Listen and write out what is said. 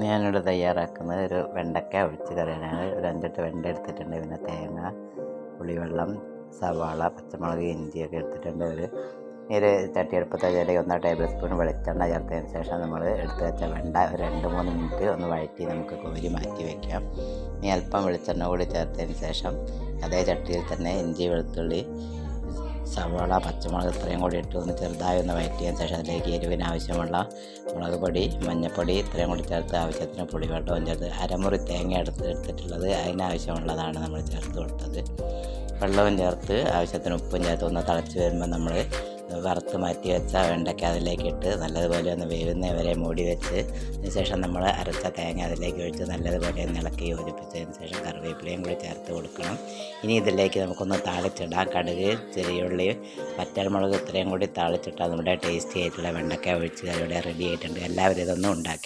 ഞാനിവിടെ തയ്യാറാക്കുന്നത് ഒരു വെണ്ടയ്ക്ക ഒഴിച്ച് കറിയാണ്. ഒരു 5-8 വെണ്ട എടുത്തിട്ടുണ്ട്. പിന്നെ തേങ്ങ, പുളിവെള്ളം, സവാള, പച്ചമുളക്, ഇഞ്ചിയൊക്കെ എടുത്തിട്ടുണ്ട്. ഒരു ചട്ടി അടുപ്പത്ത് വെച്ചിട്ട് 1 ടേബിൾ സ്പൂൺ വെളിച്ചെണ്ണ ചേർത്തതിന് ശേഷം നമ്മൾ എടുത്ത് വെച്ച വെണ്ട ഒരു 2-3 മിനിറ്റ് ഒന്ന് വഴറ്റി നമുക്ക് കോരി മാറ്റി വയ്ക്കാം. ഇനി അല്പം വെളിച്ചെണ്ണ കൂടി ചേർത്തതിന് ശേഷം അതേ ചട്ടിയിൽ തന്നെ ഇഞ്ചി, വെളുത്തുള്ളി, സവാള, പച്ചമുളക് ഇത്രയും കൂടി ഇട്ട് ഒന്ന് ചെറുതായി ഒന്ന് വഴറ്റിയതിന് ശേഷം അതിലേക്ക് എരിവിന് ആവശ്യമുള്ള മുളക് പൊടി, മഞ്ഞൾപ്പൊടി ഇത്രയും കൂടി ചേർത്ത് ആവശ്യത്തിന് പുളിവെള്ളവും ചേർത്ത് അരമുറി തേങ്ങ എടുത്തിട്ടുള്ളത് അതിനാവശ്യമുള്ളതാണ് നമ്മൾ ചേർത്ത് കൊടുത്തത്. വെള്ളവും ചേർത്ത് ആവശ്യത്തിന് ഉപ്പും ചേർത്ത് ഒന്ന് തിളച്ച് വരുമ്പോൾ നമ്മൾ വറുത്ത് മാറ്റി വെച്ച വെണ്ടയ്ക്ക അതിലേക്ക് ഇട്ട് നല്ലതുപോലെ ഒന്ന് വേവുന്നവരെ മൂടി വെച്ച് അതിനുശേഷം നമ്മൾ അരച്ച തേങ്ങ അതിലേക്ക് ഒഴിച്ച് നല്ലതുപോലെ ഒന്ന് ഇളക്കി യോജിപ്പിച്ചതിന് ശേഷം കറിവേപ്പിലയും കൂടി ചേർത്ത് കൊടുക്കണം. ഇനി ഇതിലേക്ക് നമുക്കൊന്ന് താളിച്ചിടാം. കടുക്, ചെറിയുള്ളി, വറ്റൽമുളക് ഇത്രയും കൂടി താളിച്ചിട്ടാൽ നമ്മുടെ ടേസ്റ്റി ആയിട്ടുള്ള വെണ്ടയ്ക്ക ഒഴിച്ച് കറിയുടെ റെഡി ആയിട്ടുണ്ട്. എല്ലാവരും ഇതൊന്നും ഉണ്ടാക്കി